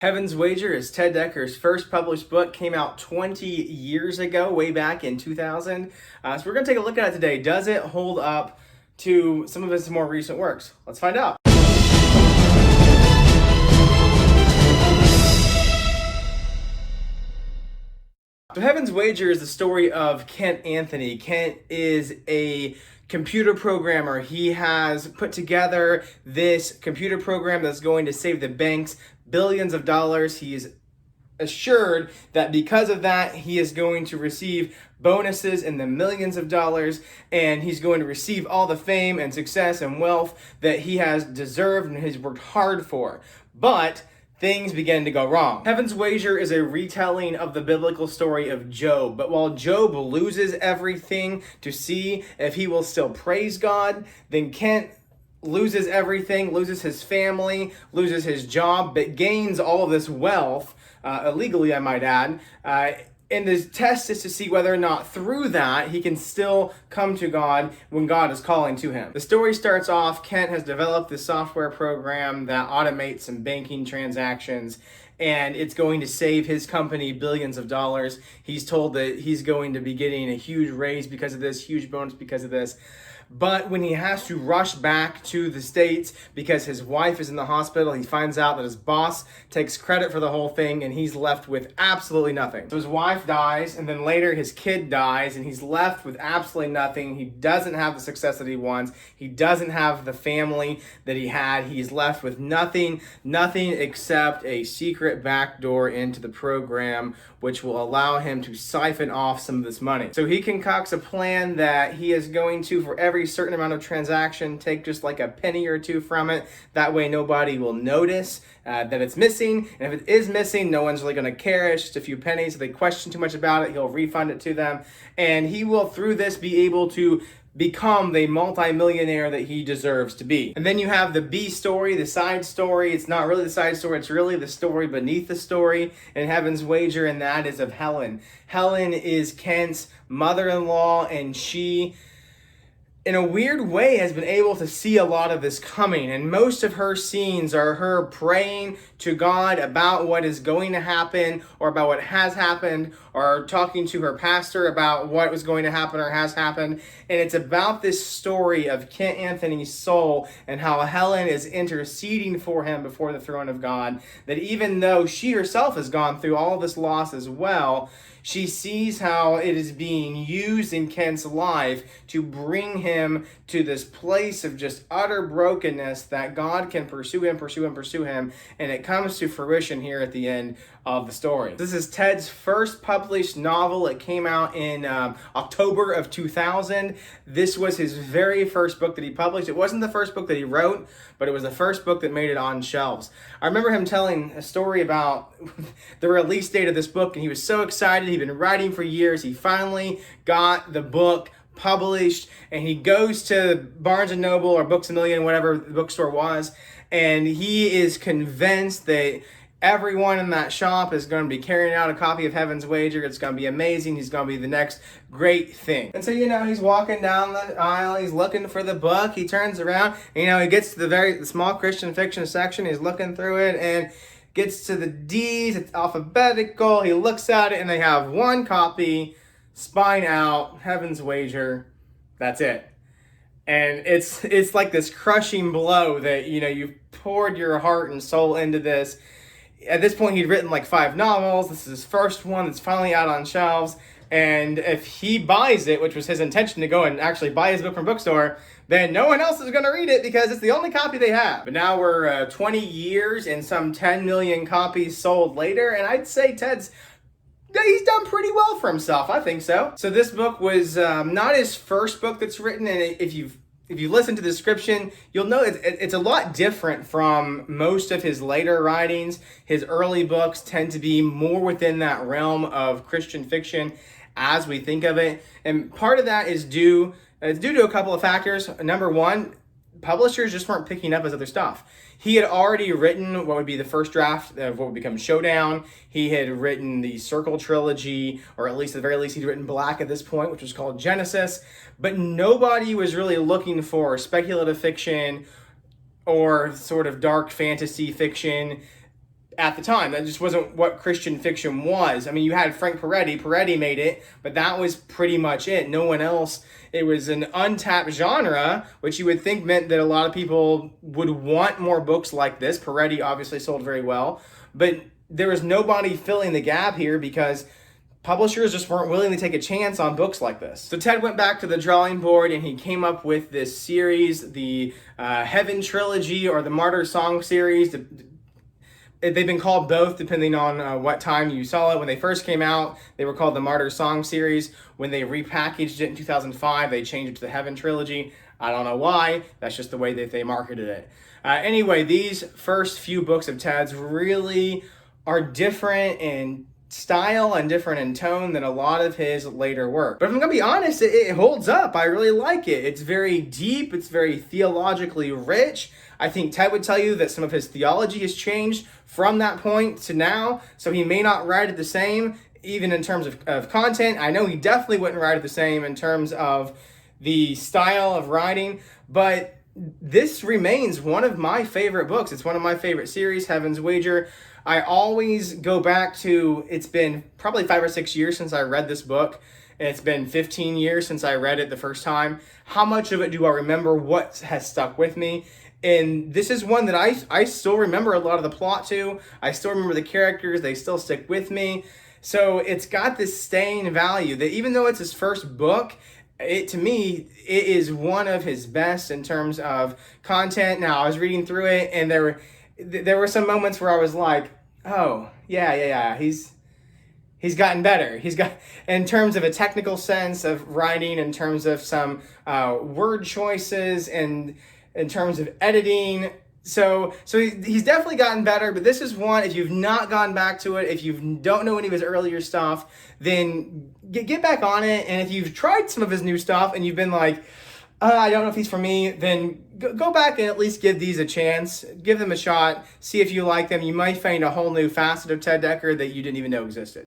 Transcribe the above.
Heaven's Wager is Ted Dekker's first published book, came out 20 years ago, way back in 2000. So we're going to take a look at it today. Does it hold up to some of his more recent works? Let's find out. So Heaven's Wager is the story of Kent Anthony. Kent is a computer programmer. He has put together this computer program that's going to save the banks billions of dollars. He is assured that because of that, he is going to receive bonuses in the millions of dollars, and he's going to receive all the fame and success and wealth that he has deserved and has worked hard for. But things begin to go wrong. Heaven's Wager is a retelling of the biblical story of Job. But while Job loses everything to see if he will still praise God, then Kent loses everything, loses his family, loses his job, but gains all of this wealth, illegally I might add. And the test is to see whether or not through that he can still come to God when God is calling to him. The story starts off, Kent has developed this software program that automates some banking transactions, and it's going to save his company billions of dollars. He's told that he's going to be getting a huge raise because of this, huge bonus because of this. But when he has to rush back to the States because his wife is in the hospital, he finds out that his boss takes credit for the whole thing and he's left with absolutely nothing. So his wife dies, and then later his kid dies, and he's left with absolutely nothing. He doesn't have the success that he wants. He doesn't have the family that he had. He's left with nothing except a secret backdoor into the program, which will allow him to siphon off some of this money. So he concocts a plan that he is going to, for every certain amount of transaction, take just like a penny or two from it. That way nobody will notice that it's missing. And if it is missing, no one's really going to care. It's just a few pennies. If they question too much about it, he'll refund it to them. And he will, through this, be able to become the multi-millionaire that he deserves to be. And then you have the B story, the side story. It's not really the side story, it's really the story beneath the story in Heaven's Wager, and that is of Helen. Helen is Kent's mother-in-law, and she, in a weird way, has been able to see a lot of this coming. And most of her scenes are her praying to God about what is going to happen or about what has happened, or talking to her pastor about what was going to happen or has happened. And it's about this story of Kent Anthony's soul and how Helen is interceding for him before the throne of God. That even though she herself has gone through all of this loss as well, she sees how it is being used in Kent's life to bring him to this place of just utter brokenness, that God can pursue him, and it comes to fruition here at the end of the story. This is Ted's first published novel. It came out in October of 2000. This was his very first book that he published. It wasn't the first book that he wrote, but it was the first book that made it on shelves. I remember him telling a story about the release date of this book, and he was so excited. He'd been writing for years. He finally got the book published, and he goes to Barnes & Noble or Books A Million, whatever the bookstore was, and he is convinced that everyone in that shop is going to be carrying out a copy of Heaven's Wager. It's going to be amazing. He's going to be the next great thing. And so, he's walking down the aisle. He's looking for the book. He turns around. And, he gets to the small Christian fiction section. He's looking through it and gets to the D's. It's alphabetical. He looks at it, and they have one copy, spine out, Heaven's Wager. That's it. And it's like this crushing blow that, you've poured your heart and soul into this. At this point, he'd written like 5 novels. This is his first one that's finally out on shelves. And if he buys it, which was his intention to go and actually buy his book from a bookstore, then no one else is going to read it because it's the only copy they have. But now we're 20 years and some 10 million copies sold later, and I'd say he's done pretty well for himself. I think so. So this book was not his first book that's written, and if you listen to the description, you'll know it's a lot different from most of his later writings. His early books tend to be more within that realm of Christian fiction as we think of it. And part of that is due to a couple of factors. Number one, publishers just weren't picking up his other stuff. He had already written what would be the first draft of what would become Showdown. He had written the Circle trilogy, or at least at the very least he'd written Black at this point, which was called Genesis. But nobody was really looking for speculative fiction or sort of dark fantasy fiction at the time. That just wasn't what Christian fiction was. I mean, you had Frank Peretti. Peretti made it, but that was pretty much it. No one else. It was an untapped genre, which you would think meant that a lot of people would want more books like this. Peretti obviously sold very well, but there was nobody filling the gap here because publishers just weren't willing to take a chance on books like this. So Ted went back to the drawing board and he came up with this series, the Heaven Trilogy or the Martyr Song series. They've been called both depending on what time you saw it. When they first came out, they were called the Martyr Song series. When they repackaged it in 2005, they changed it to the Heaven Trilogy. I don't know why. That's just the way that they marketed it. Anyway, these first few books of Ted's really are different in style and different in tone than a lot of his later work. But if I'm gonna be honest, it holds up. I really like it. It's very deep. It's very theologically rich. I think Ted would tell you that some of his theology has changed from that point to now, so he may not write it the same, even in terms of content. I know he definitely wouldn't write it the same in terms of the style of writing, but this remains one of my favorite books. It's one of my favorite series, Heaven's Wager. I always go back to, it's been probably 5 or 6 years since I read this book, and it's been 15 years since I read it the first time. How much of it do I remember? What has stuck with me? And this is one that I still remember a lot of the plot to. I still remember the characters. They still stick with me. So it's got this staying value that even though it's his first book, to me, it is one of his best in terms of content. Now, I was reading through it, and there were some moments where I was like, oh, yeah, he's gotten better. He's got, in terms of a technical sense of writing, in terms of some word choices, and in terms of editing. So he's definitely gotten better, but this is one, if you've not gone back to it, if you don't know any of his earlier stuff, then get back on it. And if you've tried some of his new stuff and you've been like, I don't know if he's for me, then go back and at least give these a chance. Give them a shot. See if you like them. You might find a whole new facet of Ted Dekker that you didn't even know existed.